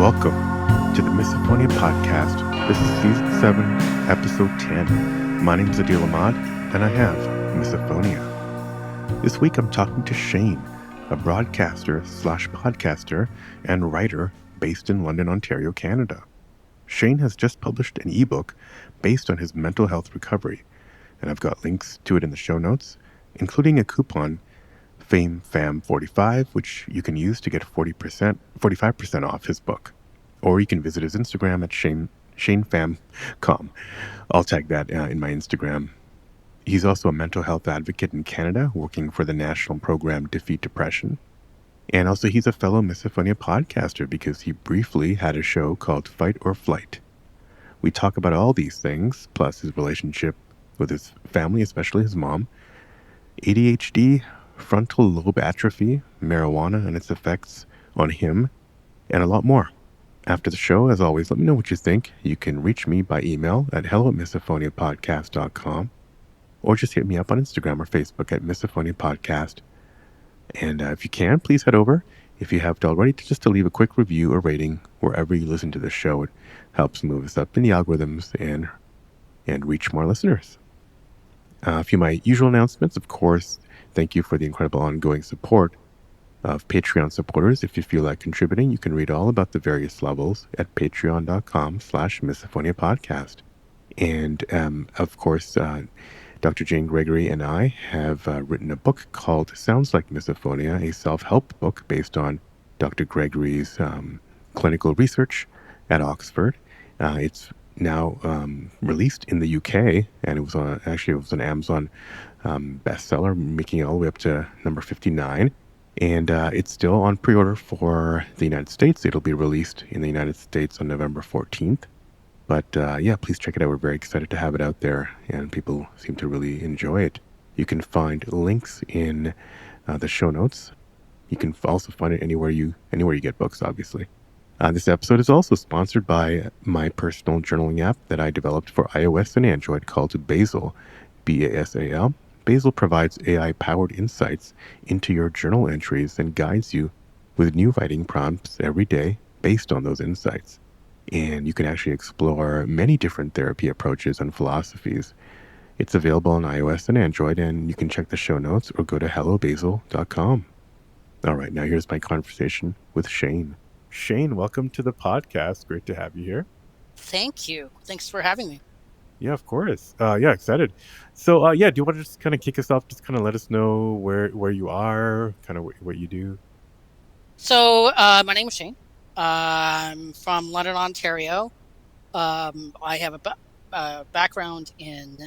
Welcome to the Misophonia podcast. This is season 7, episode 10. My name is Adil Ahmad, and I have Misophonia. This week I'm talking to Shane, a broadcaster slash podcaster and writer based in London, Ontario, Canada. Shane has just published an ebook based on his mental health recovery, and I've got links to it in the show notes, including a coupon, FAMEFAM45, which you can use to get 45% off his book. Or you can visit his Instagram at ShaneFam.com. I'll tag that in my Instagram. He's also a mental health advocate in Canada, working for the national program Defeat Depression. And also he's a fellow Misophonia podcaster because he briefly had a show called Fight or Flight. We talk about all these things, plus his relationship with his family, especially his mom, ADHD, frontal lobe atrophy, marijuana and its effects on him, and a lot more. After the show, as always, let me know what you think. You can reach me by email at hello@misophoniapodcast.com, or just hit me up on Instagram or Facebook at Misophonia Podcast. And if you can, please head over, if you haven't already, just to leave a quick review or rating wherever you listen to the show. It helps move us up in the algorithms and reach more listeners. A few of my usual announcements, of course. Thank you for the incredible ongoing support of Patreon supporters. If you feel like contributing, you can read all about the various levels at patreon.com/Misophonia Podcast. And of course, Dr. Jane Gregory and I have written a book called Sounds Like Misophonia, a self-help book based on Dr. Gregory's clinical research at Oxford. It's now released in the UK, and it was an Amazon bestseller, making it all the way up to number 59. And it's still on pre-order for the United States. It'll be released in the United States on November 14th. But please check it out. We're very excited to have it out there, and people seem to really enjoy it. You can find links in the show notes. You can also find it anywhere you get books, obviously. This episode is also sponsored by my personal journaling app that I developed for iOS and Android called Basal, BASAL. Basal provides AI-powered insights into your journal entries and guides you with new writing prompts every day based on those insights. And you can actually explore many different therapy approaches and philosophies. It's available on iOS and Android, and you can check the show notes or go to hellobasal.com. All right, now here's my conversation with Shane. Shane, welcome to the podcast. Great to have you here. Thank you. Thanks for having me. Yeah, of course. Excited. So, do you want to just kind of kick us off? Just kind of let us know where you are, kind of what you do. So, my name is Shane. I'm from London, Ontario. I have a background in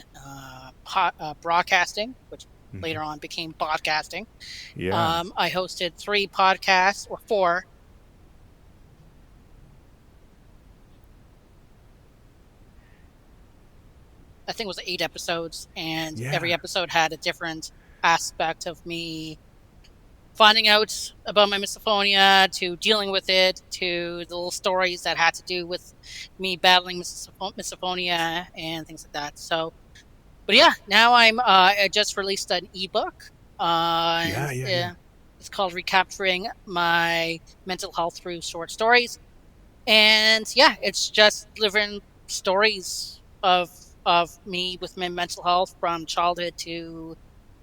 broadcasting, which later on became podcasting. Yeah. I hosted 3 podcasts, or 4. I think it was 8 episodes, and every episode had a different aspect of me finding out about my misophonia, to dealing with it, to the little stories that had to do with me battling misophonia and things like that. So, but yeah, now I just released an ebook. It's called Recapturing My Mental Health Through Short Stories. And yeah, it's just delivering stories of me with my mental health from childhood to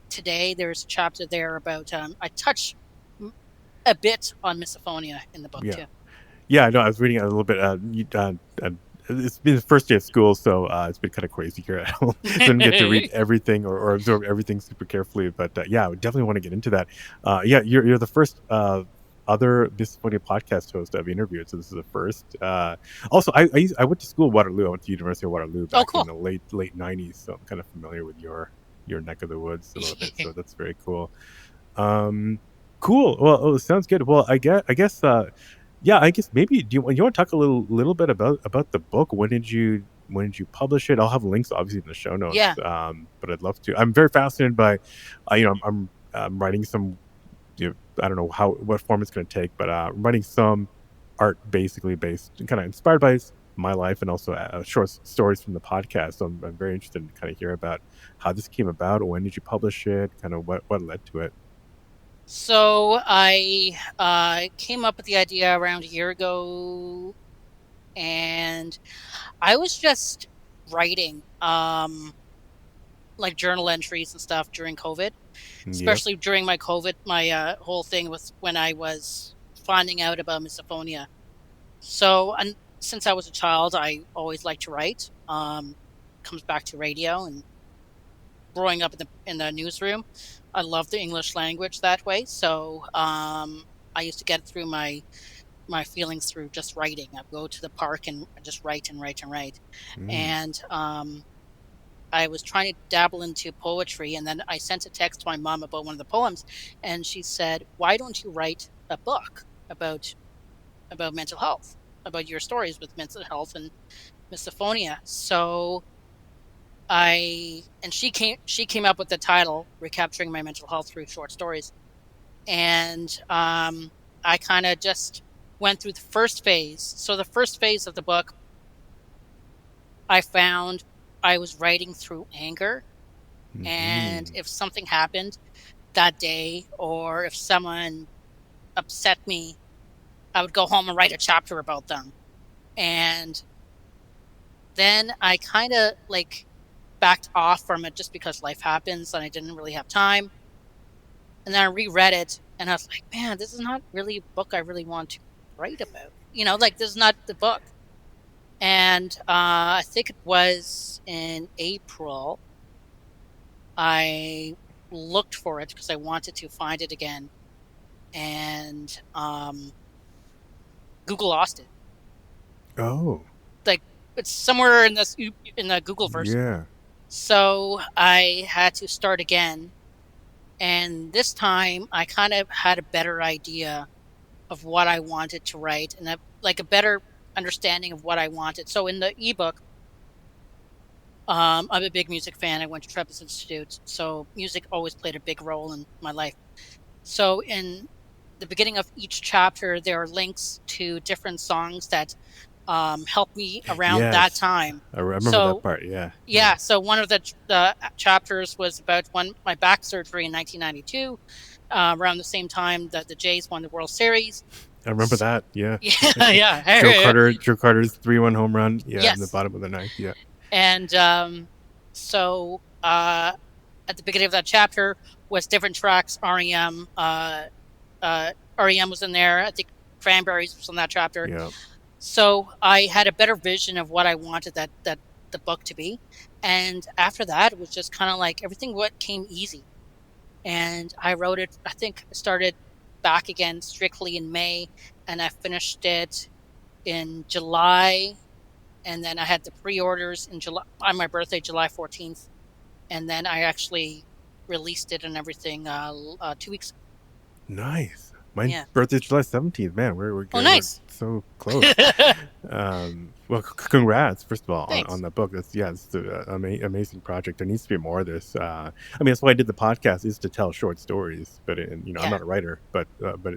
today. There's a chapter there about I touch a bit on misophonia in the book too. Yeah, I know. I was reading a little bit. It's been the first day of school, so it's been kind of crazy here at home. Didn't get to read everything or absorb everything super carefully. But I definitely want to get into that. You're the first other Misophonia podcast host I've interviewed, so this is the first. Also, I went to school at Waterloo. I went to University of Waterloo back in the late 90s, so I'm kind of familiar with your neck of the woods a little bit. So that's very cool. Cool. Well, it sounds good. Well, I guess maybe do you want to talk a little bit about the book? When did you publish it? I'll have links obviously in the show notes. Yeah. But I'd love to. I'm very fascinated by, I'm writing some. I don't know what form it's going to take, but I'm writing some art basically based, kind of inspired by my life, and also short stories from the podcast. So I'm very interested in kind of hear about how this came about. When did you publish it? Kind of what led to it? So I came up with the idea around a year ago, and I was just writing like journal entries and stuff during COVID, Yep. especially during my COVID. My whole thing was when I was finding out about misophonia. So, and since I was a child, I always liked to write. Comes back to radio and growing up in the newsroom. I love the English language that way. So, I used to get through my feelings through just writing. I'd go to the park and just write and write and write. Mm. And I was trying to dabble into poetry, and then I sent a text to my mom about one of the poems, and she said, "Why don't you write a book about mental health, about your stories with mental health and misophonia?" So she came up with the title, "Recapturing My Mental Health Through Short Stories," and I kind of just went through the first phase. So the first phase of the book, I found I was writing through anger, and Hmm. if something happened that day, or if someone upset me, I would go home and write a chapter about them. And then I kind of like backed off from it just because life happens and I didn't really have time. And then I reread it and I was like, man, this is not really a book I really want to write about. Like this is not the book. And I think it was in April, I looked for it because I wanted to find it again. And Google lost it. Oh, Like it's somewhere in the Googleverse. yeah. So I had to start again. And this time I kind of had a better idea of what I wanted to write and like a better understanding of what I wanted. So in the ebook, I'm a big music fan. I went to Trappist Institute, so music always played a big role in my life. So in the beginning of each chapter, there are links to different songs that helped me around that Yes. time. I remember that So part. Yeah. Yeah. yeah, so one of the chapters was about my back surgery in 1992, around the same time that the Jays won the World Series. I remember that. Yeah. Yeah, Joe yeah. Carter. Joe Carter's 3-1 home run. Yeah, in the Yes. bottom of the ninth. Yeah. And so at the beginning of that chapter was different tracks. REM was in there. I think Cranberries was in that chapter. Yeah. So I had a better vision of what I wanted that the book to be. And after that, it was just kind of like everything what came easy. And I wrote it. I think I started back again strictly in May, and I finished it in July. And then I had the pre-orders in July on my birthday, July 14th, and then I actually released it and everything 2 weeks ago. Nice. My Yeah. birthday's July 17th. Man, we're Oh, good. We're nice. so close. Well, congrats, first of all, on Thanks. the book. It's an amazing project. There needs to be more of this. I mean, that's why I did the podcast, is to tell short stories. But I'm Yeah. not a writer, but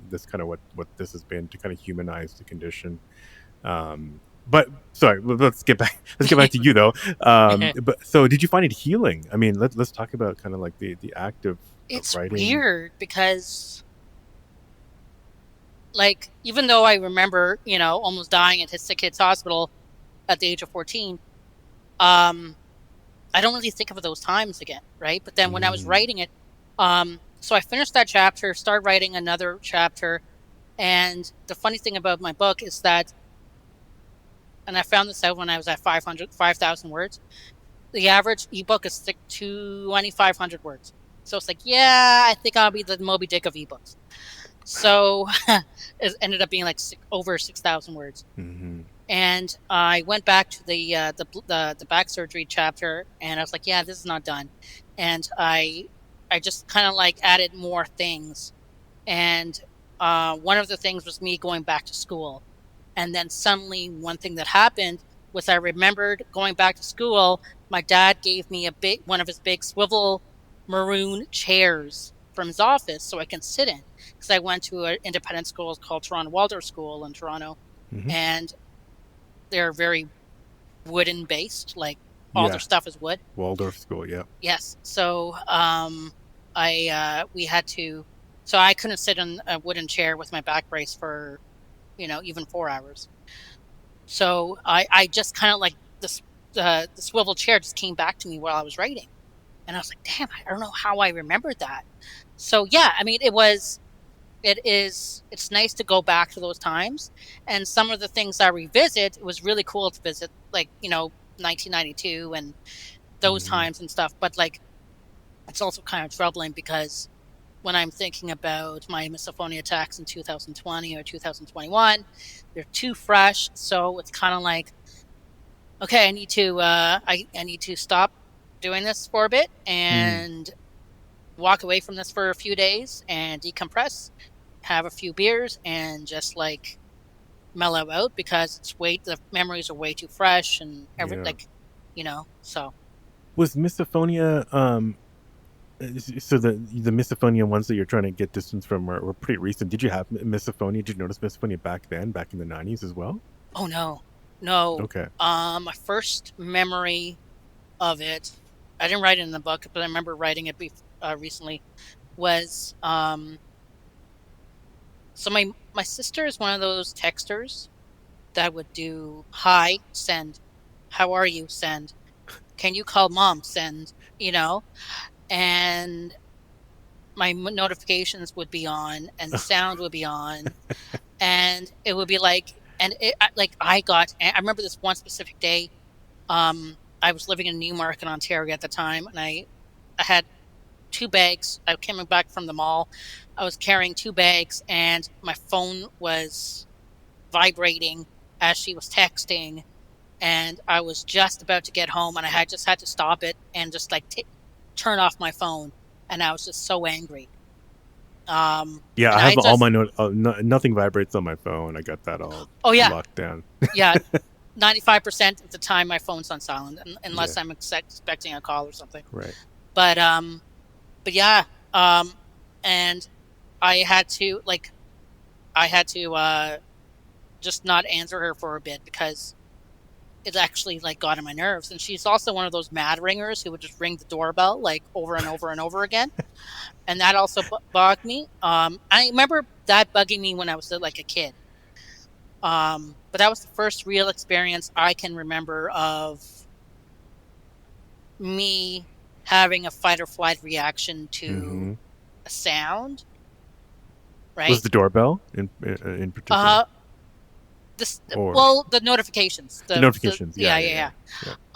this kind of what this has been, to kind of humanize the condition. But sorry, let's get back. Let's get back to you though. But so, did you find it healing? I mean, let's talk about kind of like the act of It's writing. weird because, like, even though I remember, almost dying at his sick kids hospital at the age of 14, um, I don't really think of those times again, right? But then when I was Mm. writing it, so I finished that chapter, started writing another chapter, and the funny thing about my book is that, and I found this out when I was at 5,000 words, the average ebook is 2,500 words. So it's like, yeah, I think I'll be the Moby Dick of ebooks. So it ended up being like over 6,000 words. Mm-hmm. And I went back to the back surgery chapter, and I was like, yeah, this is not done. And I just kind of like added more things. And one of the things was me going back to school. And then suddenly one thing that happened was I remembered going back to school, my dad gave me one of his big swivel maroon chairs from his office so I can sit in, because I went to an independent school called Toronto Waldorf School in Toronto, Mm-hmm. and they're very wooden based, like all their Yeah, stuff is wood. Waldorf school. Yeah. Yes. So I we had to So I couldn't sit in a wooden chair with my back brace for, even 4 hours. So I just kind of like this, the swivel chair just came back to me while I was writing. And I was like, damn, I don't know how I remembered that. So yeah, I mean, it's nice to go back to those times. And some of the things I revisit, it was really cool to visit, like, 1992 and those Mm-hmm. times and stuff. But like, it's also kind of troubling because when I'm thinking about my misophonia attacks in 2020 or 2021, they're too fresh. So it's kind of like, okay, I need to stop doing this for a bit Mm. and walk away from this for a few days and decompress, have a few beers, and just like mellow out because the memories are way too fresh and Yeah. so. Was misophonia so the misophonia ones that you're trying to get distance from were pretty recent. Did you have misophonia? Did you notice misophonia back then, back in the 90s as well? Oh no, no. Okay. My first memory of it, I didn't write it in the book, but I remember writing it recently. Was so my sister is one of those texters that would do hi, send, how are you, send, can you call mom, send, and my notifications would be on and the sound would be on and it would be like, and I remember this one specific day. I was living in Newmarket, Ontario at the time, and I had 2 bags. I came back from the mall. I was carrying 2 bags, and my phone was vibrating as she was texting, and I was just about to get home, and I had just had to stop it and just like turn off my phone, and I was just so angry. Yeah, I And I have all my just, nothing vibrates on my phone. I got that all oh yeah, locked down. yeah, 95% of the time my phone's on silent, Yeah. unless I'm expecting a call or something. Right. But but yeah, and I had to like I had to just not answer her for a bit because it actually like got on my nerves. And she's also one of those mad ringers who would just ring the doorbell like over and over and over again, and that also bugged me. I remember that bugging me when I was like a kid. But that was the first real experience I can remember of me having a fight or flight reaction to Mm-hmm. a sound, Was right? the doorbell in particular, Uh, this or well, the notifications, the the notifications? Yeah, yeah, yeah, yeah, yeah,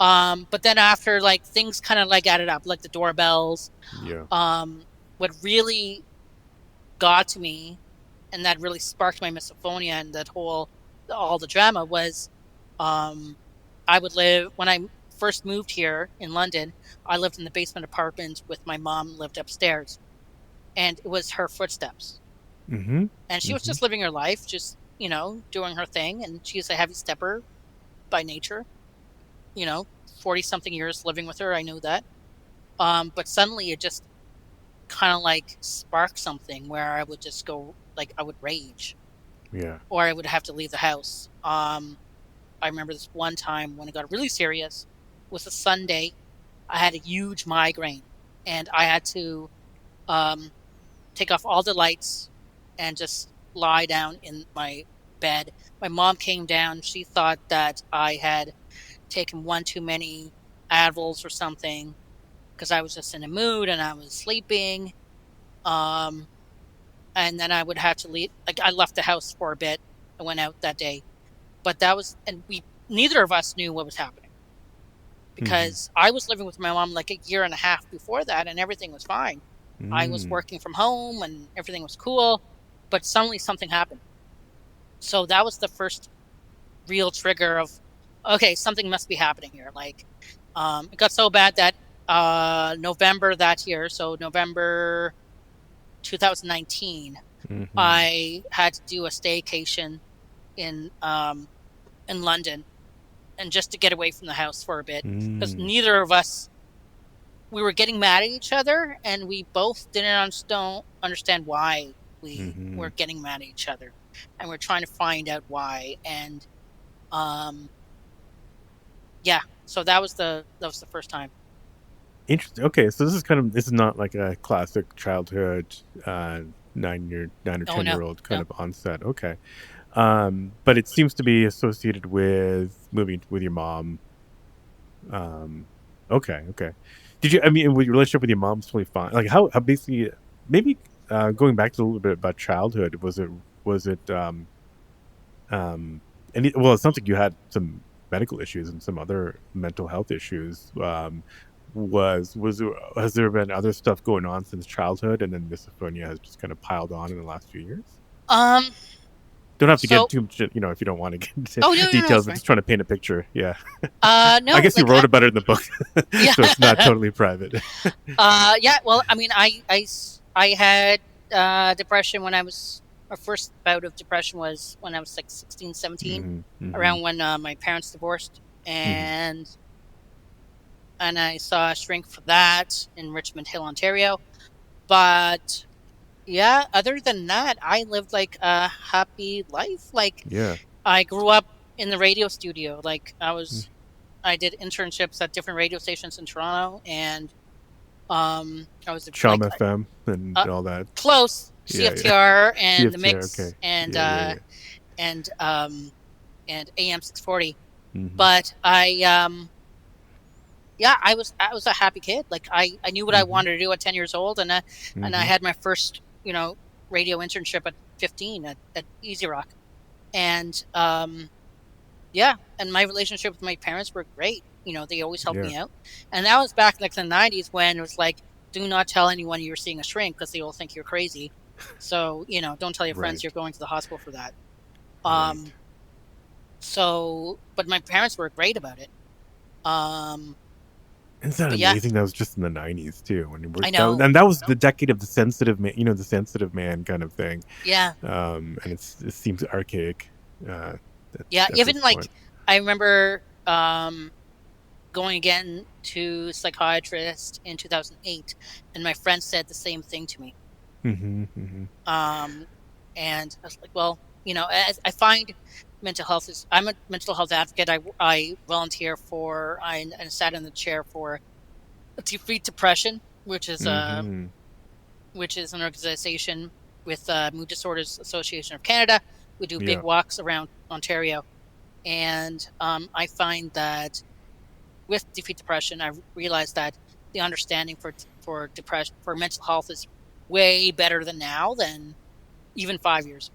yeah. yeah, But then after like things kind of like added up, like the doorbells, yeah. um, what really got to me and that really sparked my misophonia and that whole all the drama was, um, I would live when I first moved here in London. I lived in the basement apartment with my mom lived upstairs, and it was her footsteps. Mm-hmm. And she was Mm-hmm. just living her life, just, doing her thing. And she's a heavy stepper by nature, you know, 40 something years living with her. I knew that. But suddenly it just kind of like sparked something where I would just go, like, I would rage Yeah. or I would have to leave the house. I remember this one time when it got really serious. It was a Sunday. I had a huge migraine and I had to um, take off all the lights and just lie down in my bed. My mom came down. She thought that I had taken one too many Advils or something because I was just in a mood and I was sleeping. Um, and then I would have to leave. Like I left the house for a bit. I went out that day, but and neither of us knew what was happening Mm-hmm. because I was living with my mom like a year and a half before that and everything was fine. I was Mm. working from home and everything was cool, but suddenly something happened. So that was the first real trigger of, okay, something must be happening here. Like, it got so bad that November that year, so November 2019, Mm-hmm. I had to do a staycation in um, in London, and just to get away from the house for a bit, because Mm. neither of us we were getting mad at each other, and we both don't understand why we Mm-hmm. were getting mad at each other, and we're trying to find out why. And um, yeah, so that was the first time. Interesting. Okay, so this is not like a classic childhood 9 or Oh, 10 no, year old kind no. of onset. Okay. But it seems to be associated with moving with your mom. Um, okay, okay. Did you? I mean, with your relationship with your mom's totally fine. Like how basically maybe going back to a little bit about childhood. Was it well, it sounds like you had some medical issues and some other mental health issues. Was there, has there been other stuff going on since childhood, and then misophonia has just kind of piled on in the last few years? Um, Don't have to get so too much, if you don't want to get into oh, no, no, no, details, it's but fine. just trying to paint a picture. Yeah. I No, guess you like, wrote about it in the book, yeah. so it's not totally private. Yeah, well, I mean, I had depression when I was my first bout of depression was when I was like 16, 17, Mhm, mhm, around when my parents divorced, mhm. and I saw a shrink for that in Richmond Hill, Ontario. But yeah, other than that, I lived like a happy life. Like Yeah. I grew up in the radio studio. Like Mm. I did internships at different radio stations in Toronto, and I was Charm like FM and uh, all that. close Yeah, yeah. CFTR and the CFTR, Mix okay. Yeah, yeah, yeah. and um and AM 640. Mhm, But yeah, I was a happy kid. Like I knew what I mhm, wanted to do at 10 years old, and I mhm. had my first radio internship at 15 at Easy Rock, and yeah, and my relationship with my parents were great. They always helped Yeah, me out, and that was back like the 90s when it was like, do not tell anyone you're seeing a shrink because they will think you're crazy. So don't tell your friends you're right, going to the hospital for that. right. Um, but my parents were great about it. Um, Isn't that but yeah, amazing? That was just in the '90s too, when I know. and that was the decade of the sensitive man, the sensitive man kind of thing. Yeah, And it seems archaic, yeah. at Even this like point. I remember going again to psychiatrist in 2008, and my friend said the same thing to me. Mhm, mhm. Um, and I was like, well, as I find I'm a mental health advocate. I volunteer I sat in the chair for Defeat Depression, Mhm. which is an organization with Mood Disorders Association of Canada. We do big Yeah, walks around Ontario, and I find that with Defeat Depression, I realized that the understanding for depression for mental health is way better than now than even 5 years.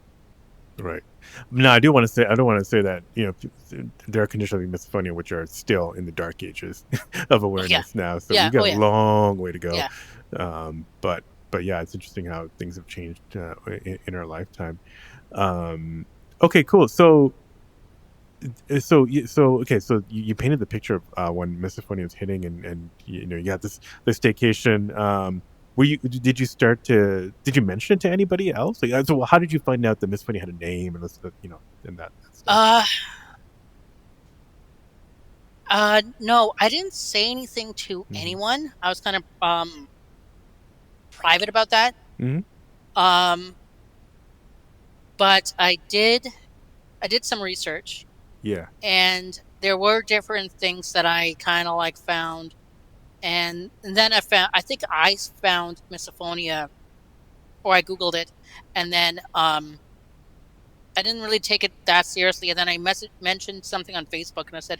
right. No, I don't wanna say that, there are conditions like misophonia which are still in the dark ages of Oh yeah, awareness now, so we yeah, got oh a yeah, long way to go. yeah. But yeah, it's interesting how things have changed, in our lifetime. Um, okay, cool. Okay, so you painted the picture of when misophonia was hitting, and you had this staycation. Did you start to did you mention it to anybody else? Like, so how did you find out that misophonia had a name and and that stuff? Uh, no, I didn't say anything to Hmm. anyone. I was kind of private about that. Hmm. Um, but I did some research, Yeah, and there were different things that I kind of like found, and then I think I found misophonia, or I Googled it, and then I didn't really take it that seriously. And then I mentioned something on Facebook, and I said,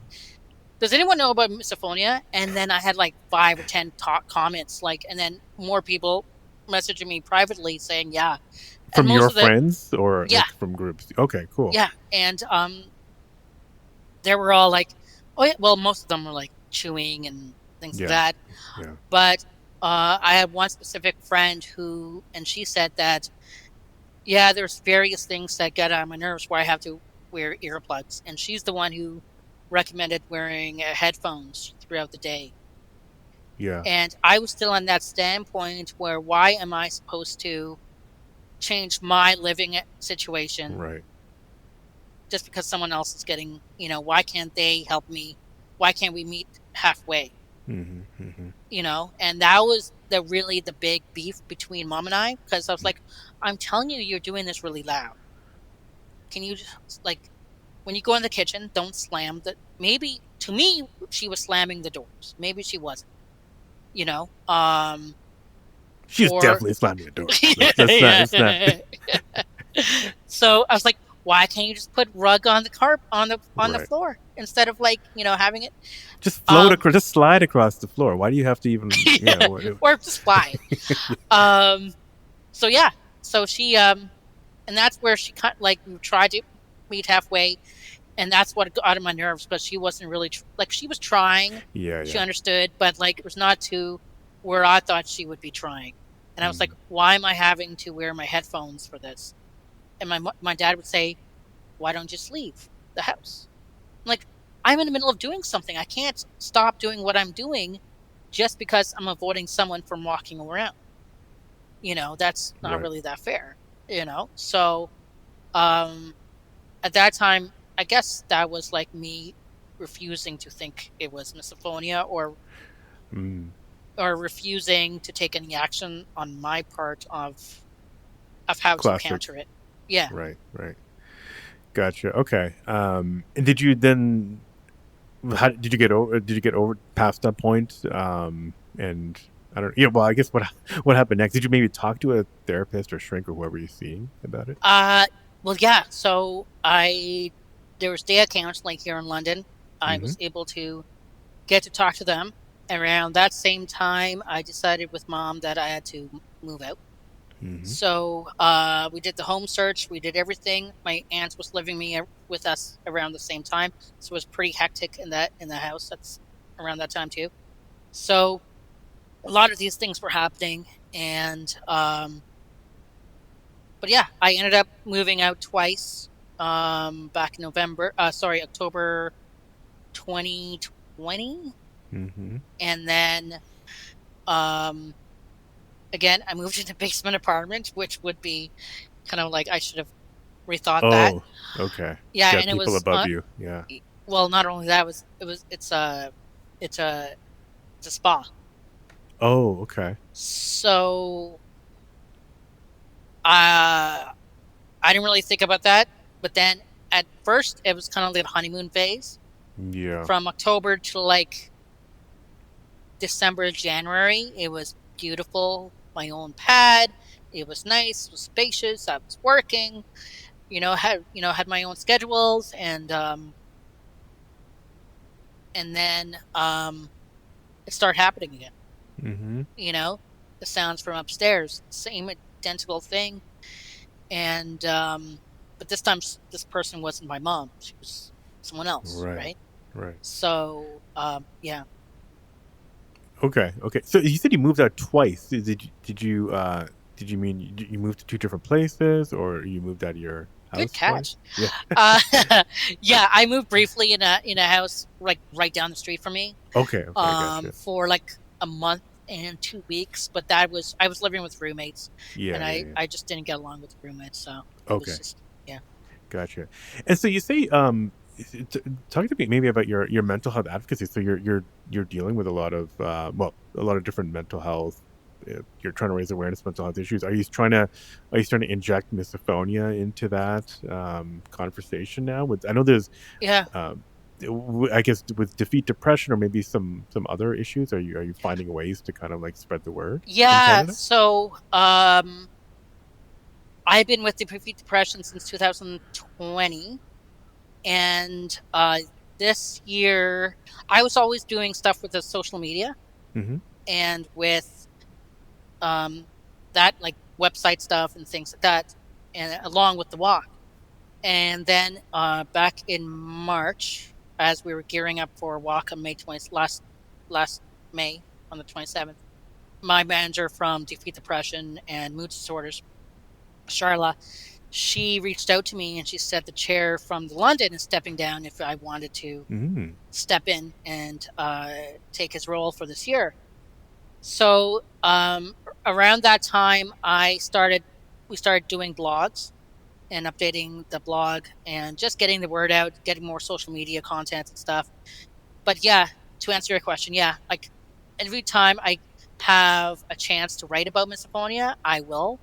"Does anyone know about misophonia?" And then I had like 5 or 10 talk comments, like, and then more people messaging me privately saying, "Yeah," and from most your of the friends or yeah, like from groups? Okay, cool. yeah, and they were all like, "Oh yeah," well, most of them were like chewing and things like Yeah, that. yeah, But I had one specific friend and she said that, yeah, there's various things that get on my nerves where I have to wear earplugs, and she's the one who recommended wearing headphones throughout the day. yeah. And I was still on that standpoint where why am I supposed to change my living situation Right. just because someone else is why can't they help me? Why can't we meet halfway? Hmm. Hmm. And that was the big beef between mom and I, because I was like, I'm telling you, you're doing this really loud. Can you just, like, when you go in the kitchen, don't slam maybe to me, she was slamming the doors. Maybe she wasn't, you know? She's or definitely slamming the door. That's not. It's not. yeah. So I was like, why can't you just put rug on the on the Right. floor instead of like having it Just float um across. Just slide across the floor. Why do you have to even? Yeah. What, or just fly. Um, so yeah, so she and that's where she kind like we tried to meet halfway, and that's what got on my nerves because she wasn't really like she was trying, yeah. she Yeah. understood, but like it was not to where I thought she would be trying, and I was like, Mm, why am I having to wear my headphones for this? And my dad would say, why don't you just leave the house? I'm like, I'm in the middle of doing something. I can't stop doing what I'm doing just because I'm avoiding someone from walking around. That's not right. really that fair. So um at that time, I guess that was like me refusing to think it was misophonia, Mm, or refusing to take any action on my part of how to classic. counter it. Yeah. Right. Right. Gotcha. Okay. And did you then? How did you get over? Did you get over past that point? And I don't. Yeah. Well, I guess what happened next? Did you maybe talk to a therapist or shrink or whoever you're seeing about it? Uh well, yeah, so I there was day counseling here in London. I Mm-hmm. was able to get to talk to them. Around that same time, I decided with mom that I had to move out. Mm-hmm. So we did the home search. We did everything. My aunt was living with us around the same time, so it was pretty hectic in the house. That's around that time too. So a lot of these things were happening, and but yeah, I ended up moving out twice. Back in October 2020, Mm-hmm. and then um again I moved into a basement apartment, which would be kind of like I should have rethought that. Oh. Okay. Yeah, Got and it people was above you. Yeah. well, not only that, it's a it's a spa. Oh. Okay. So uh I didn't really think about that, but then at first it was kind of like a honeymoon phase Yeah. from October to like December, January. It was beautiful. My own pad. It was nice. It was spacious. I was working. Had my own schedules, and then it started happening again. Mm-hmm. You know, the sounds from upstairs, same identical thing, and but this time this person wasn't my mom. She was someone else, Right. right? Right. So yeah. Okay. Okay. So you said you moved out twice. Did you mean you moved to two different places, or you moved out of your Good house twice? catch. Yeah. Uh, yeah, I moved briefly in a house like right down the street from me, Okay. Okay. Gotcha. for like a month and 2 weeks. But that was I was living with roommates, Yeah. and Yeah. I Yeah. I just didn't get along with the roommates, so it was Okay. just yeah. Gotcha. And so you say, talk to me maybe about your mental health advocacy. So you're dealing with a lot of a lot of different mental health. You're trying to raise awareness of mental health issues. Are you trying to inject misophonia into that conversation now? With I know there's, Yeah. um, I guess with defeat depression or maybe some other issues. Are you finding ways to kind of like spread the word in Yeah, Canada? so I've been with depression since 2020, and this year I was always doing stuff with the social media Mm-hmm. and with um, that like website stuff and things like that, and along with the walk. And then back in March, as we were gearing up for a walk on May 20th, last May on the 27th, my manager from Defeat Depression and Mood Disorders, Charla, she reached out to me and she said the chair from the London is stepping down if I wanted to Mm-hmm. step in and take his role for this year. So around that time, we started doing blogs and updating the blog and just getting the word out, getting more social media content and stuff. But yeah, to answer your question, yeah, like every time I have a chance to write about misophonia, I will.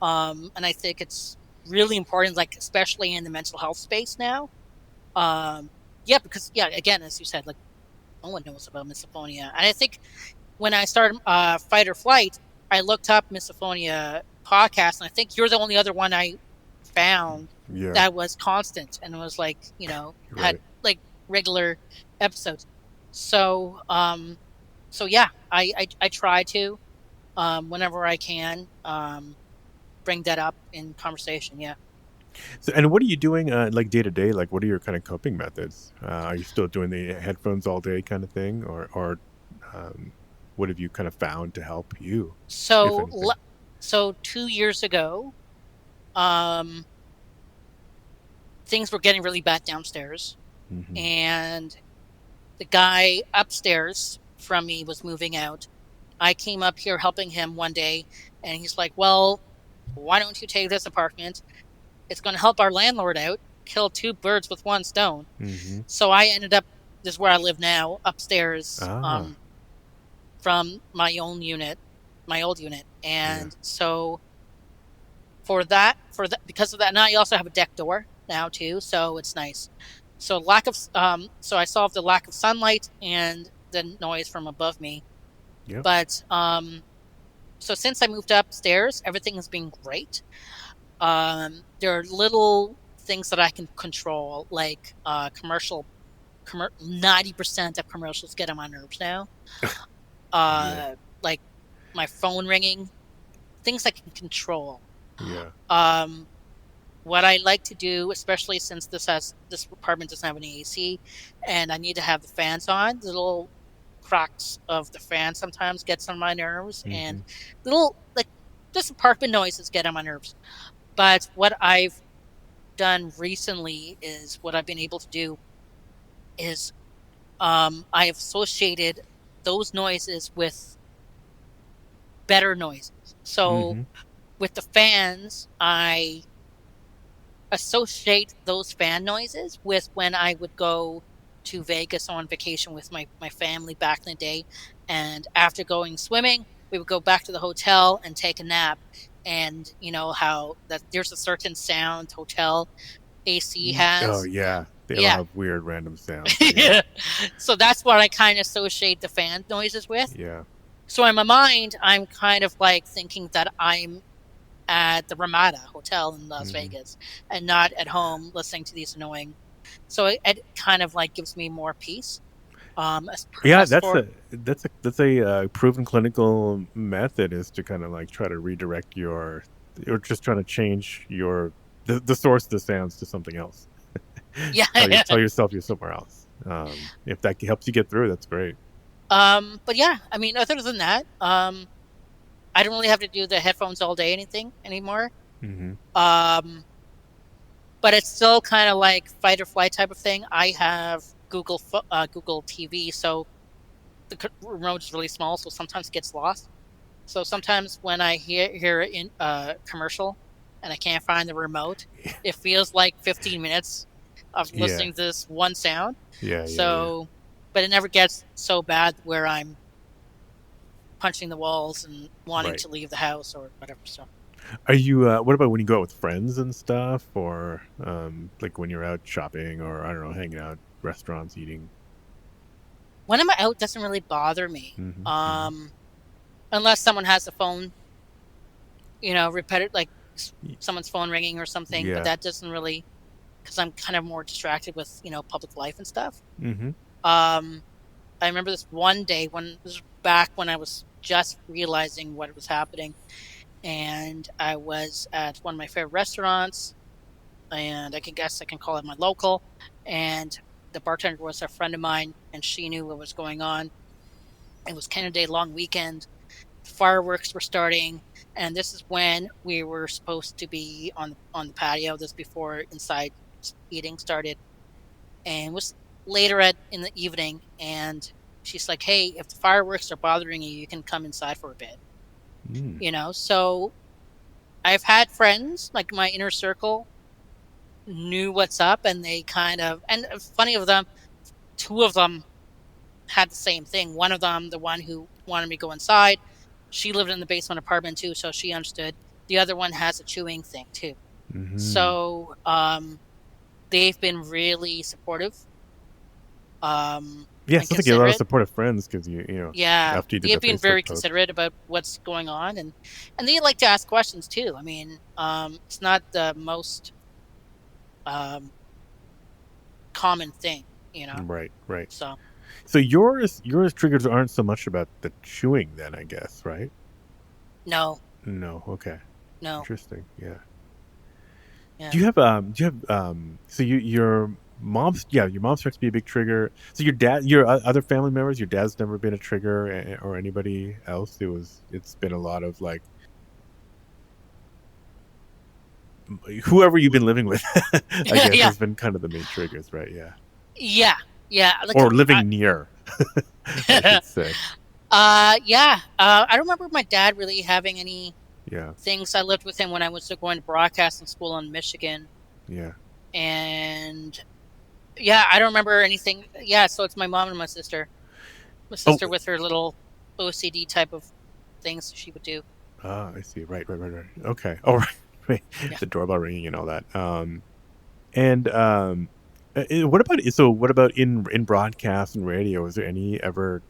And I think it's really important, like especially in the mental health space now. Yeah, because yeah, again, as you said, like no one knows about misophonia, and I think when I started fight or flight. I looked up Misophonia podcast, and I think you're the only other one I found Yeah. that was constant and was like, had Right. like regular episodes. So, so yeah, I try to, whenever I can, bring that up in conversation. Yeah. So, and what are you doing, like day to day? Like, what are your kind of coping methods? Are you still doing the headphones all day kind of thing, or um, what have you kind of found to help you, if So, anything? so 2 years ago, um, things were getting really bad downstairs, Hmm. and the guy upstairs from me was moving out. I came up here helping him one day, and he's like, "Well, why don't you take this apartment? It's going to help our landlord out, kill two birds with one stone." Hmm. So I ended up, this is where I live now, upstairs, Ah, from my own unit, my old unit. yeah. And so for that, because of that, now I also have a deck door now too, so it's nice. So so I solved the lack of sunlight and the noise from above me. Yep. But so since I moved upstairs, everything has been great. There are little things that I can control, like 90% of commercials get on my nerves now. Yeah. Like my phone ringing, things I can control. Yeah. Um, what I like to do, especially since this apartment doesn't have any AC, and I need to have the fans on, the little cracks of the fan sometimes gets on my nerves, and Hmm. little like just apartment noises get on my nerves. But what I've done recently is what I've been able to do is I have associated those noises with better noises. So Hmm. with the fans, I associate those fan noises with when I would go to Vegas on vacation with my family back in the day. And after going swimming, we would go back to the hotel and take a nap. And you know how that there's a certain sound hotel AC Oh, has. yeah. They all Yeah. have weird random sounds. Yeah. Yeah. So that's what I kind of associate the fan noises with. Yeah. So in my mind, I'm kind of like thinking that I'm at the Ramada Hotel in Las Hmm. Vegas and not at home listening to these annoying. So it kind of like gives me more peace. Yeah, As for that's a proven clinical method, is to kind of like try to redirect your, or just trying to change your the source of the sounds to something else. yeah, Tell yourself you're somewhere else. If that helps you get through, that's great. but yeah, I mean, other than that, I don't really have to do the headphones all day anything anymore. Hmm. Um, but it's still kind of like fight or flight type of thing. I have Google TV, so the remote is really small, so sometimes it gets lost. So sometimes when I hear in commercial and I can't find the remote, it feels like 15 minutes of Yeah. listening to this one sound. Yeah. Yeah. Yeah. So, but it never gets so bad where I'm punching the walls and wanting Right. to leave the house or whatever. So Are you? What about when you go out with friends and stuff, or like when you're out shopping, or I don't know, hanging out, restaurants, eating? when I'm out, it doesn't really bother me. Hmm. Hmm. Unless someone has the phone, repetitive, like someone's phone ringing or something, but Yeah. that doesn't really, because I'm kind of more distracted with, public life and stuff. Hmm. Um, I remember this one day when this was back when I was just realizing what was happening, and I was at one of my favorite restaurants, and I can call it my local, and the bartender was a friend of mine, and she knew what was going on. It was Canada Day long weekend. Fireworks were starting, and this is when we were supposed to be on the patio. This before inside eating started, and it was later in the evening, and she's like, "Hey, if the fireworks are bothering you, you can come inside for a bit." Mm. So I've had friends like my inner circle knew what's up, and they kind of, and funny of them, two of them had the same thing. One of them, the one who wanted me to go inside, she lived in the basement apartment too, so she understood. The other one has a chewing thing too. Hmm. So they've been really supportive. Um, Yeah, and sounds like you have a lot of considerate. supportive friends because Yeah, after you did they've the been Facebook very post. considerate about what's going on, and they like to ask questions too. I mean, it's not the most um, common thing, you know. Right, right. So So yours triggers aren't so much about the chewing then, I guess, right? no, No, okay. no, Interesting. Yeah. yeah. Do you have so your mom starts to be a big trigger. So your other family members, your dad's never been a trigger or anybody else. It's been a lot of like whoever you've been living with, I guess, Yeah, has been kind of the main triggers, right? Yeah. yeah, yeah. Like, Or living near, I should say. yeah. I don't remember my dad really having any Yeah. things. I lived with him when I was going to broadcasting school in Michigan, Yeah. and yeah, I don't remember anything. Yeah, so it's my mom and my sister. My Oh, sister with her little OCD type of things she would do. I see. Right, right, right, right. Okay. Oh, right, right. Yeah. The doorbell ringing and all that. And what about in broadcast and radio? Is there any ever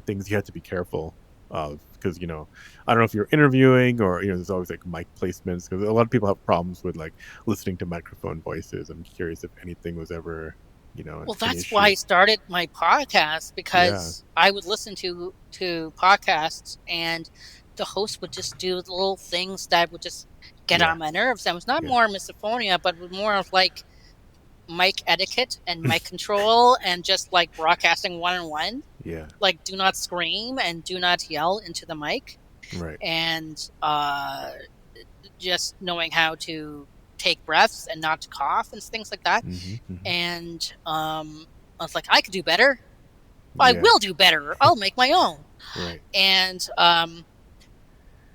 things you have to be careful of? Because I don't know if you're interviewing or there's always like mic placements because a lot of people have problems with like listening to microphone voices. I'm curious if anything was ever Well, an that's why issue. I started my podcast, Yeah, because I would listen to podcasts and the host would just do little things that would just get yeah, on my nerves. And it was not yeah, more misophonia, but more of like mic etiquette and mic control and just like broadcasting one on one. yeah. Like, do not scream and do not yell into the mic, Right. and just knowing how to take breaths and not to cough and things like that. Hmm, hmm. And I was like, I could do better. I Yeah. will do better. I'll make my own. Right. And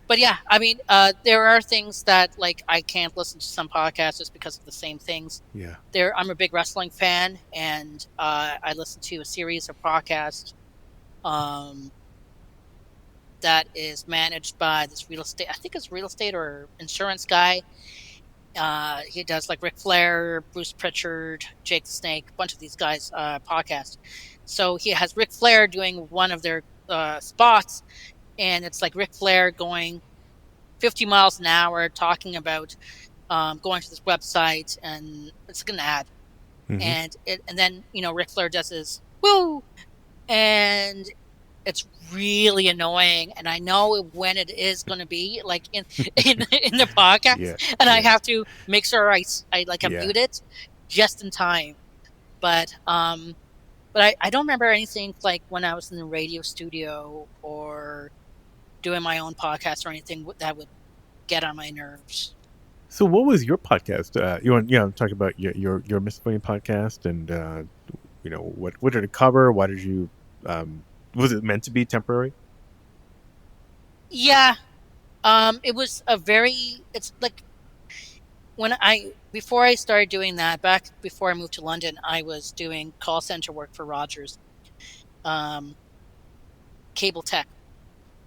but yeah, I mean, there are things that like I can't listen to some podcasts just because of the same things. Yeah. I'm a big wrestling fan, and I listen to a series of podcasts um, that is managed by this real estate. I think it's real estate or insurance guy. He does like Ric Flair, Bruce Pritchard, Jake the Snake, a bunch of these guys podcast. So he has Ric Flair doing one of their spots, and it's like Ric Flair going 50 miles an hour, talking about going to this website, and it's like an ad, Hmm. and then Ric Flair does his woo, and it's really annoying, and I know when it is going to be like in the podcast, Yeah. and I Yeah. have to make sure I Yeah. mute it just in time. But I don't remember anything like when I was in the radio studio or doing my own podcast or anything that would get on my nerves. So, what was your podcast? You want, yeah, talk about your Misophonia podcast, and what did it cover? Why did you? Was it meant to be temporary? Yeah, it was a very. It's like when before I started doing that, back before I moved to London, I was doing call center work for Rogers, um, cable tech.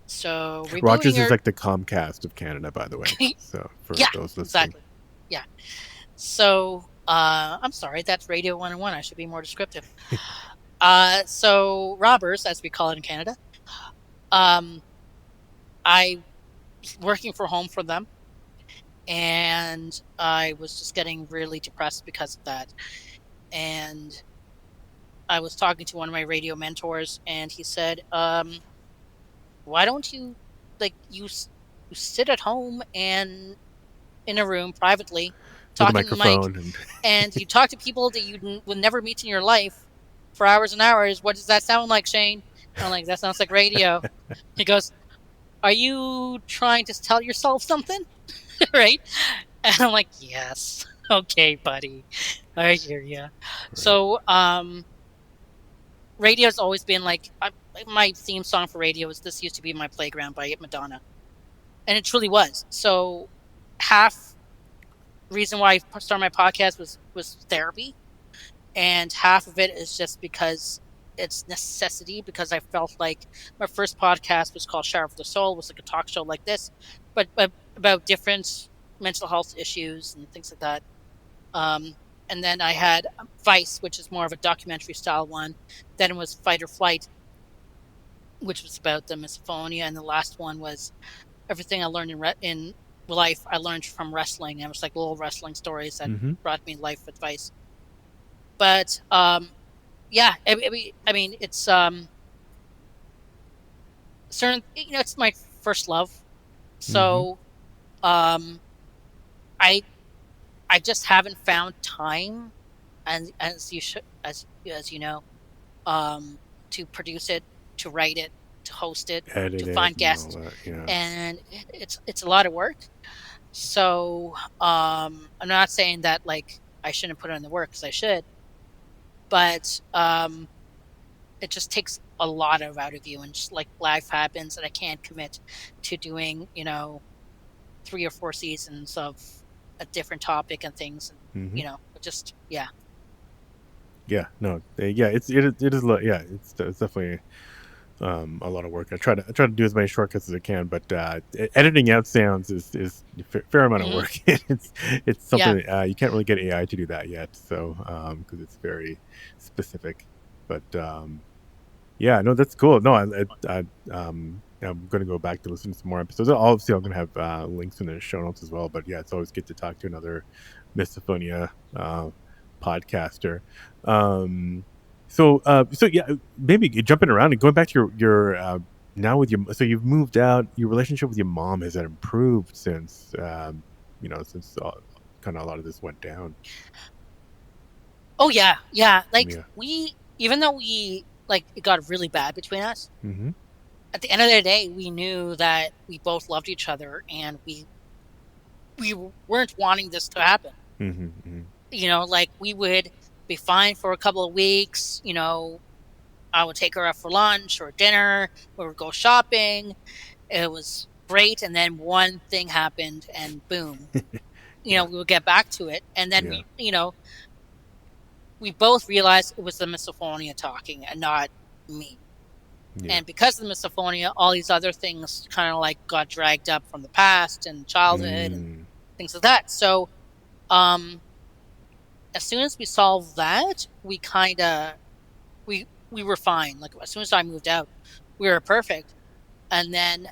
So rebooting Rogers is your like the Comcast of Canada, by the way. So, for yeah, those listening, exactly. Yeah. So I'm sorry, that's Radio 101. I should be more descriptive. So robbers, as we call it in Canada, um, I working from home for them, and I was just getting really depressed because of that. And I was talking to one of my radio mentors, and he said, "Why don't you you sit at home and in a room privately, with a talking to the mic, microphone and and you talk to people that you will never meet in your life for hours and hours. What does that sound like, Shane?" I'm like, "That sounds like radio." He goes, "Are you trying to tell yourself something?" Right? And I'm like, "Yes." Okay, buddy. I hear you. right. So, radio's always been like my theme song for radio is "This Used to Be My Playground" by Madonna. And it truly was. So, half reason why I started my podcast was therapy, and half of it is just because it's necessity, because I felt like my first podcast was called Shower for the Soul, was like a talk show like this, but about different mental health issues and things like that. And then I had Vice, which is more of a documentary style one. Then it was Fight or Flight, which was about the misophonia, and the last one was everything I learned in life. I learned from wrestling. It was like little wrestling stories that Mm-hmm. brought me life advice. But yeah, I mean, it's certain. It's my first love, Mm-hmm. so um, I I just haven't found time, and as you should, as you know, um, to produce it, to write it, to host it, to Edit it find and all guests, that. Yeah. and it's a lot of work. So I'm not saying that like I shouldn't put in the work because I should, but it just takes a lot out of you, and just like life happens, and I can't commit to doing 3 or 4 seasons of a different topic and things, and Mm-hmm. just yeah. Yeah. No. Yeah. It is. Yeah. It's definitely a lot of work. I try to do as many shortcuts as I can, but editing out sounds is a fair amount of Hmm. work. It's Yeah. something you can't really get AI to do that yet. So because it's very specific, but yeah, no, that's cool. No, I'm going to go back to listen to some more episodes. Obviously, I'm going to have links in the show notes as well. But yeah, it's always good to talk to another Misophonia podcaster. Um, so yeah, maybe jumping around and going back to your now with your, so you've moved out. Your relationship with your mom, has that improved since since kind of a lot of this went down? Oh yeah, yeah. Like Yeah. even though we like it got really bad between us, Mm-hmm. at the end of the day, we knew that we both loved each other, and we weren't wanting this to happen. Mm-hmm. Mm-hmm. Like we would be fine for a couple of weeks. I would take her out for lunch or dinner. We would go shopping. It was great, and then one thing happened, and boom, Yeah. we would get back to it, and then Yeah. we both realized it was the misophonia talking and not me. Yeah. And because of the misophonia, all these other things kind of like got dragged up from the past and childhood and Mm. things like that. So, um, as soon as we solved that, we kind of we were fine. Like as soon as I moved out, we were perfect. And then,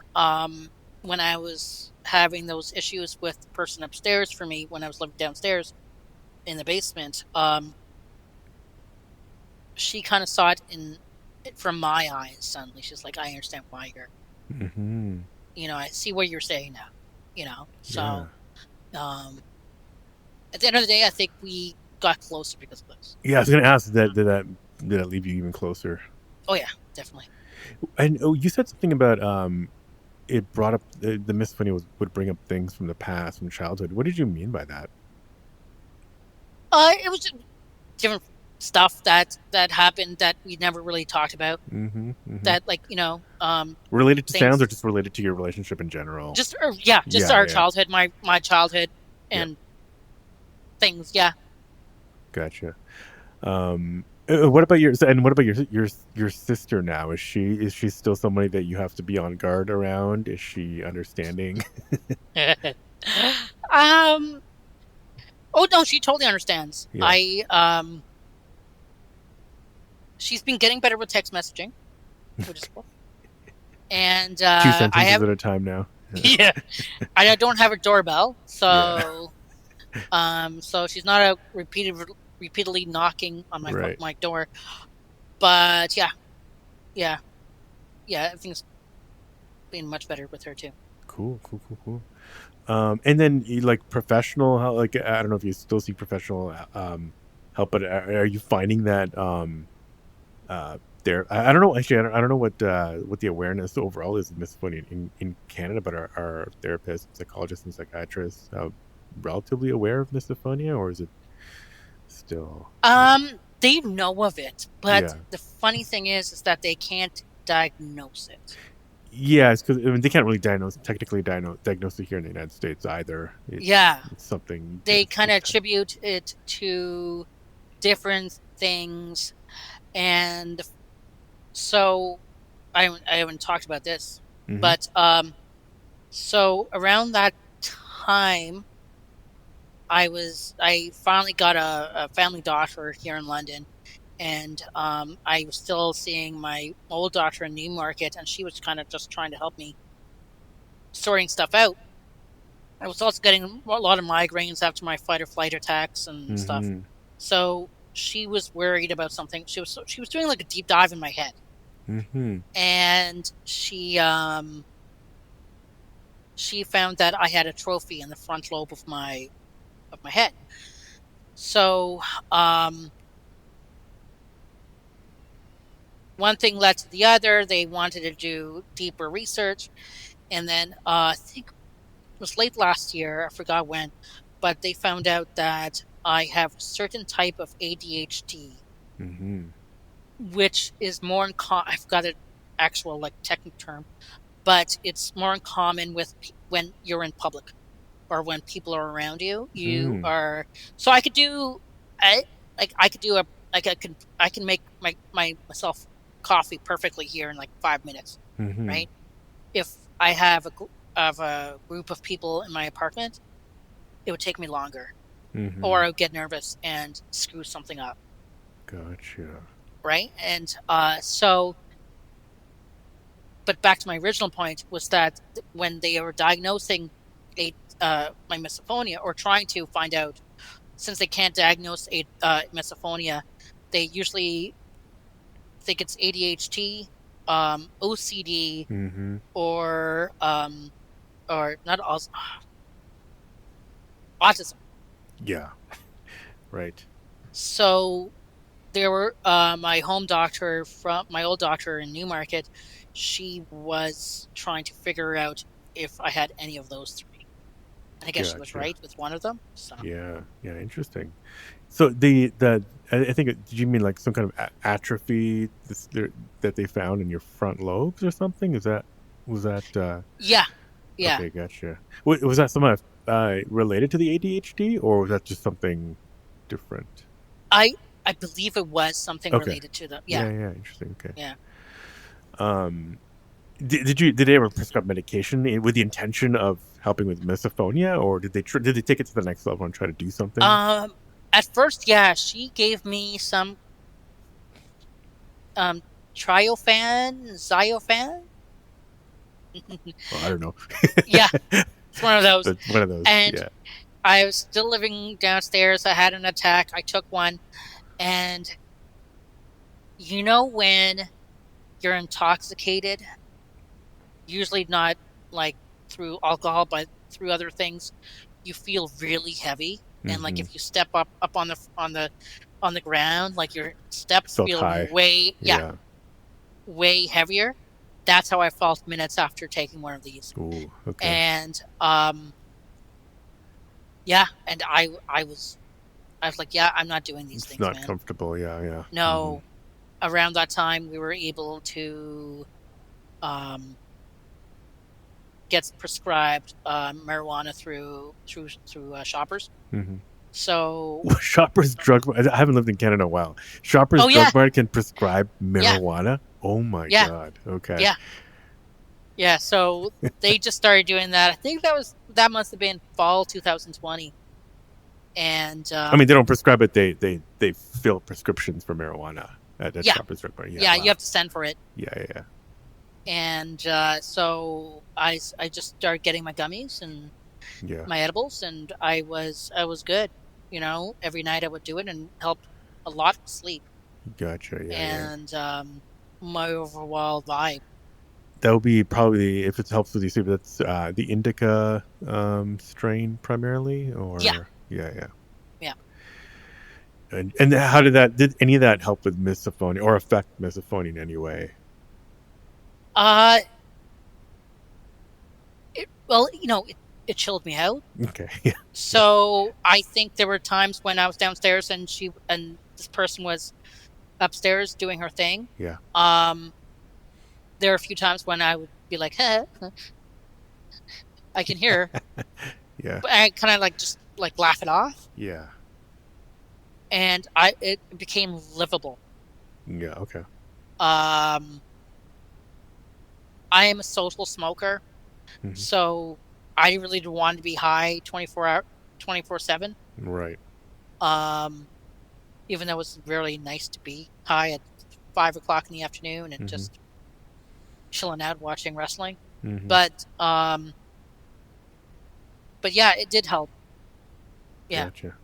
when I was having those issues with the person upstairs for me when I was living downstairs in the basement, she kind of saw it from my eyes suddenly. She's like, I understand why you're, Hmm. I see what you're saying now, Yeah. so at the end of the day, I think we got closer because of this. Yeah, I was gonna ask that did that leave you even closer? Oh yeah, definitely. And oh, you said something about it brought up the misophonia would bring up things from the past, from childhood. What did you mean by that? It was just different stuff that happened that we never really talked about, Mm-hmm. Mm-hmm. that like Related to sounds, or things, just related to your relationship in general? just yeah, just Yeah. our Yeah. childhood, my childhood Yeah. and things. Yeah. Gotcha. What about your sister now? Is she still somebody that you have to be on guard around? Is she understanding? um oh no, she totally understands. Yeah. I She's been getting better with text messaging, which is cool. And Two I sentences have at a time now. yeah, I don't have a doorbell, Yeah. so she's not repeatedly knocking on Right. my door. But yeah, yeah, yeah, everything's been much better with her too. Cool. Cool. Cool. Cool. And then like professional help, like I don't know if you still seek professional help, but are you finding that there? I don't know. Actually, I don't know what the awareness overall is of misophonia in Canada, but are therapists, psychologists, and psychiatrists relatively aware of misophonia, or is it still? They know of it, but Yeah. the funny thing is that they can't diagnose it. Yeah, it's because I mean, they can't really technically diagnose it here in the United States either. Yeah, It's something they kind of it's kind attribute it to different things, and so I haven't talked about this, of. but so around that time, I finally got a family doctor here in London, and I was still seeing my old doctor in Newmarket, and she was kind of just trying to help me sorting stuff out. I was also getting a lot of migraines after my fight or flight attacks and stuff. Mm-hmm. So she was worried about something. She was doing like a deep dive in my head, Mm-hmm. and she found that I had atrophy in the front lobe of my head. So one thing led to the other. They wanted to do deeper research, and then I think it was late last year. I forgot when, but they found out that I have a certain type of ADHD, Mm-hmm. which is more in I've got an actual like technical term, but it's more in common with when you're in public or when people are around you. You Mm-hmm. are so I could do I I could do a like I can make myself coffee perfectly here in like 5 minutes, Mm-hmm. right? If I have a group of people in my apartment, it would take me longer, Mm-hmm. or I would get nervous and screw something up, Gotcha. right? And but back to my original point was that when they were diagnosing my misophonia, or trying to find out, since they can't diagnose a misophonia, they usually think it's ADHD, OCD, Mm-hmm. or not autism. Yeah. Right. So there were my home doctor from my old doctor in Newmarket. She was trying to figure out if I had any of those three. And I guess she was Gotcha. right with one of them. So Yeah. Yeah. Interesting. So the I think did you mean like some kind of atrophy that they found in your front lobes or something? Was that yeah, yeah. okay? Gotcha. Was that somewhat related to the ADHD, or was that just something different? I I believe it was something Okay. related to them. Yeah, Yeah. Yeah. Interesting. Okay. yeah. Um, did they ever prescribe medication with the intention of helping with misophonia, or did they take it to the next level and try to do something? Um, at first, yeah, she gave me some um Ziofan. Well, I don't know. Yeah, it's one of those. But one of those. And Yeah. I was still living downstairs. I had an attack. I took one, and when you're intoxicated, usually not like through alcohol, but through other things, you feel really heavy. And like Mm-hmm. if you step up on the ground, like your steps Felt feel high. yeah, Yeah. way heavier. That's how I felt minutes after taking one of these. Ooh. Okay. And yeah, and I was like, yeah, I'm not doing these It's things, not man. comfortable. Yeah. Yeah. Mm-hmm. No. Around that time, we were able to um, get prescribed marijuana through Shoppers. Mm-hmm. So, Shoppers Drug Mart. I haven't lived in Canada in a while. Shoppers oh yeah, Drug Mart can prescribe yeah, marijuana. Oh my yeah, god. Okay. yeah, yeah. So they just started doing that. I think that must have been fall 2020, and I mean, they don't prescribe it. They fill prescriptions for marijuana at yeah, Shoppers Drug Mart. Yeah. yeah, you Wow. have to send for it. Yeah. Yeah. And so I just started getting my gummies and Yeah. my edibles, and I was good. Every night I would do it, and helped a lot with sleep Gotcha. Yeah. Yeah. and my overall vibe. That would be probably, if it helps with you sleep, that's the indica strain primarily, Yeah, or yeah. Yeah. yeah. And how did any of that help with misophonia or affect misophonia in any way? Uh, well, it chilled me out. Okay. Yeah. So I think there were times when I was downstairs and this person was upstairs doing her thing. Yeah. There are a few times when I would be like, "Hey, I can hear," Yeah. but I kind of like just like laugh it off, Yeah. and it became livable. Yeah. Okay. Um, I am a social smoker, Hmm. so I really want to be high 24/7. Right. Even though it was really nice to be high at 5 o'clock in the afternoon and Mm-hmm. just chilling out watching wrestling. Mm-hmm. But yeah, it did help. Yeah. Gotcha.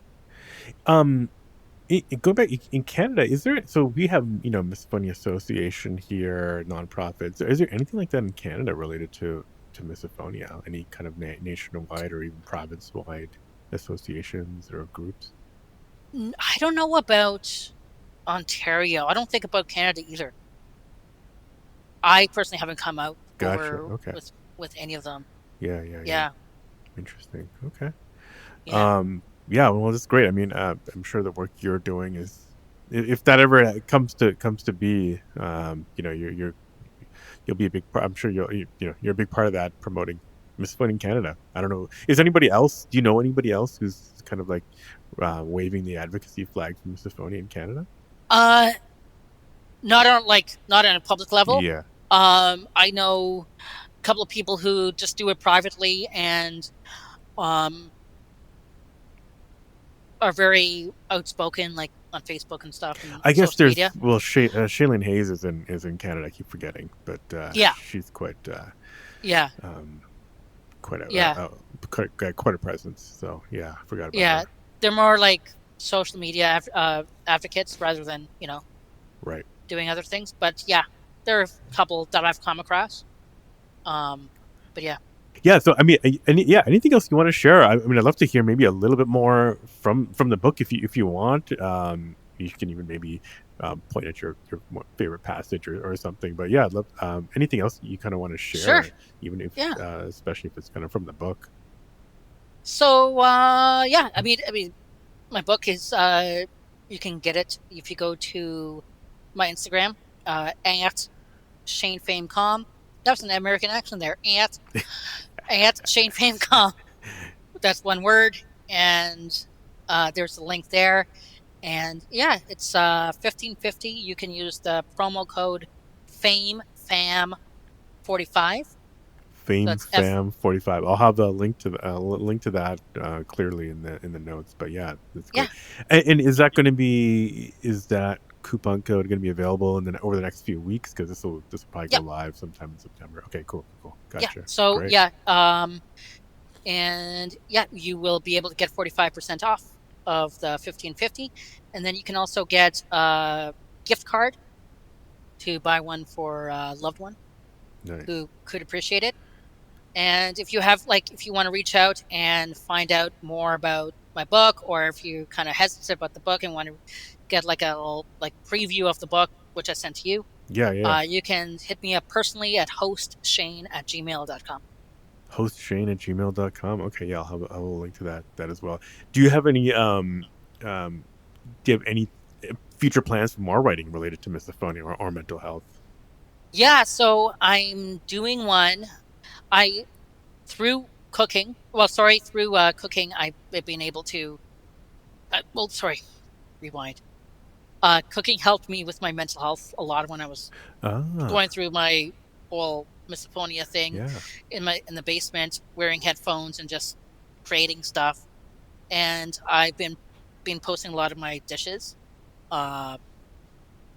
Go back in Canada. Is there, so we have, Misophonia Association here, nonprofits. Is there anything like that in Canada related to misophonia? Any kind of nationwide or even province-wide associations or groups? I don't know about Ontario. I don't think about Canada either. I personally haven't come out Gotcha. over Okay. with any of them. Yeah. Yeah. Yeah. Yeah. Interesting. Okay. Yeah. Yeah. Well, that's great. I mean, I'm sure the work you're doing is, if that ever comes to be, you'll be a big part. I'm sure you're a big part of that, promoting misophonia in Canada. I don't know. Is anybody else? Do you know anybody else who's kind of like waving the advocacy flag for misophonia in Canada? Uh, not on a public level. Yeah. I know a couple of people who just do it privately and um are very outspoken, like on Facebook and stuff and I guess social media. Shailene Hayes is in Canada. I keep forgetting, but Yeah. she's quite Yeah. um, quite Yeah. quite a presence. So yeah, I forgot about Yeah. her. They're more like social media advocates rather than, Right. doing other things. But yeah, there are a couple that I've come across. But yeah. Yeah. So I mean, anything else you want to share? I mean, I'd love to hear maybe a little bit more from the book if you want. You can even maybe point at your favorite passage or something. But yeah, I'd love anything else you kind of want to Sure. share, even if Yeah. especially if it's kind of from the book. So yeah, I mean my book is you can get it if you go to my Instagram at ShaneFameCom. That was an American accent there. At ShaneFameCom. That's one word, and there's a link there. And yeah, it's 1550. You can use the promo code FAM45. So Fame it's F. Fam 45. I'll have a link to that clearly in the notes. But yeah, that's Yeah. great. And is that coupon code going to be available over the next few weeks? Because this will probably go Yep. live sometime in September. Okay, cool. Yeah. Gotcha. So Great. yeah. And yeah, you will be able to get 45% off of the 1550, and then you can also get a gift card to buy one for a loved one Nice. who could appreciate it. And if you want to reach out and find out more about my book, or if you're kind of hesitant about the book and want to get like a little preview of the book, which I sent to you, Yeah. you can hit me up personally at hostshane@gmail.com. Hostshane@gmail.com. Okay, yeah, I will link to that as well. Do you have any do you have any future plans for more writing related to misophonia or mental health? Yeah, so I'm doing one. Through cooking, I've been able to, rewind. Cooking helped me with my mental health a lot when I was Ah, going through my whole misophonia thing yeah. in the basement, wearing headphones and just creating stuff. And I've been posting a lot of my dishes uh,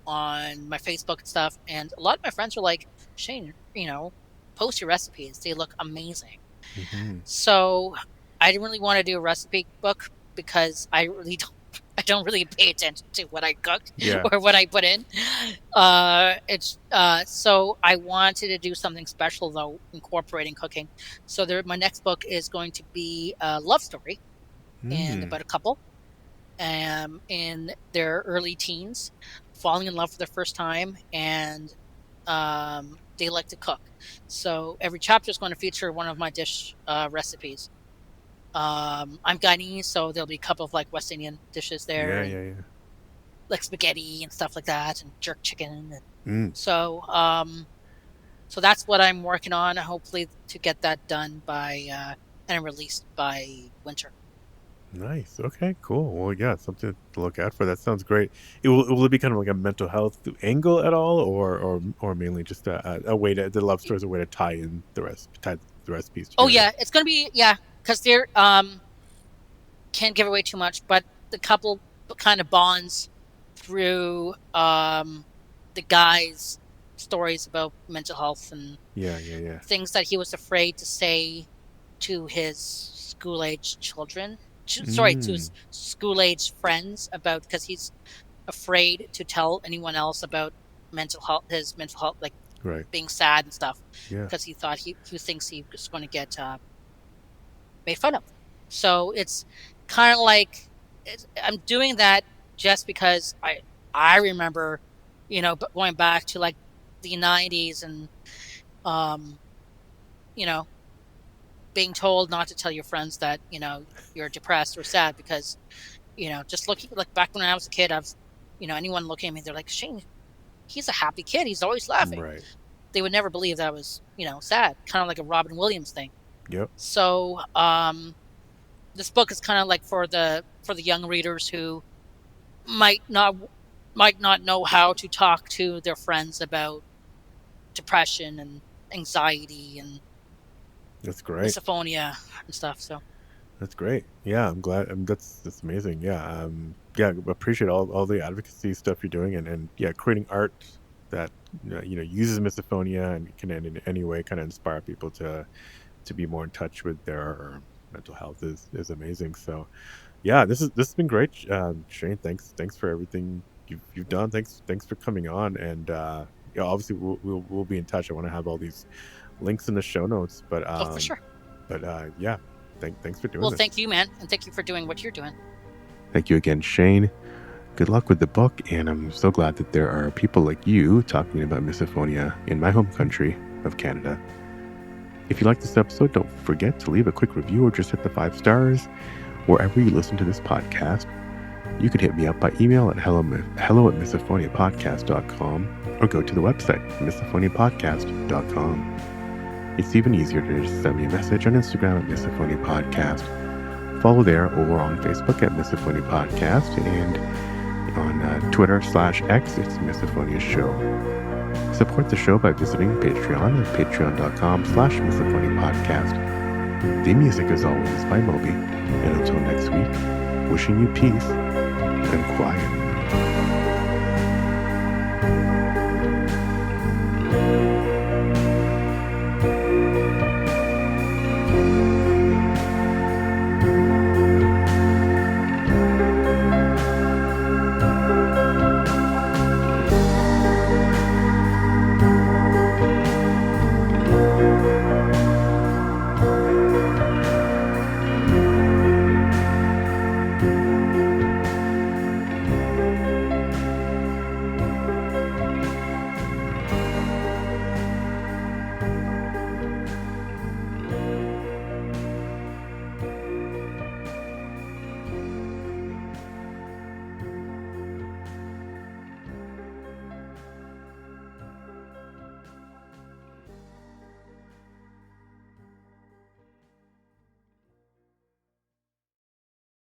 on my Facebook and stuff. And a lot of my friends are like, Shane, post your recipes. They look amazing. Mm-hmm. So I didn't really want to do a recipe book because I don't really pay attention to what I cooked Yeah. or what I put in. So I wanted to do something special though, incorporating cooking. So my next book is going to be a love story and Mm. about a couple in their early teens falling in love for the first time, and they like to cook. So every chapter is going to feature one of my dish recipes. I'm Guyanese, so there'll be a couple of like West Indian dishes there, Yeah, and yeah, yeah. like spaghetti and stuff like that, and jerk chicken. And Mm. so that's what I'm working on. Hopefully to get that done by and released by winter. Nice. Okay, cool. Well, yeah, something to look out for. That sounds great. Will it be kind of like a mental health angle at all, or mainly just a way to the love story is a way to tie the recipes Oh together? yeah, it's gonna be because they're can't give away too much, but the couple kind of bonds through the guy's stories about mental health and Yeah. things that he was afraid to say to his school-age children. Sorry, to his Mm. school-age friends about, because he's afraid to tell anyone else about his mental health, like Right. being sad and stuff, Yeah. because he thought he thinks he's going to get made fun of. So it's kind of like I'm doing that just because I remember, going back to like the 90s and um, you know, being told not to tell your friends that, you're depressed or sad because, just looking like back when I was a kid, I was, anyone looking at me, they're like, Shane, he's a happy kid. He's always laughing. Right. They would never believe that I was, sad, kind of like a Robin Williams thing. Yep. So, this book is kind of like for the young readers who might not know how to talk to their friends about depression and anxiety and That's great. misophonia and stuff. So That's great. Yeah, I'm glad. That's amazing. Yeah. Yeah. Appreciate all the advocacy stuff you're doing, and yeah, creating art that uses misophonia and can in any way kind of inspire people to be more in touch with their mental health is amazing. So yeah, this has been great. Shane, thanks for everything you've done. Thanks for coming on, and yeah, obviously we'll be in touch. I want to have all these links in the show notes, but oh, for sure. yeah, thanks for doing Well, this. thank you, man, and thank you for doing what you're doing. Thank you again, Shane. Good luck with the book, and I'm so glad that there are people like you talking about misophonia in my home country of Canada. If you like this episode, don't forget to leave a quick review or just hit the 5 stars wherever you listen to this podcast. You can hit me up by email at hello@misophoniapodcast.com or go to the website, misophoniapodcast.com. It's even easier to just send me a message on Instagram at Misophonia Podcast. Follow there or on Facebook at Misophonia Podcast, and on Twitter/X, it's Misophonia Show. Support the show by visiting Patreon at patreon.com/Misophonia Podcast. The music, as always, by Moby. And until next week, wishing you peace and quiet.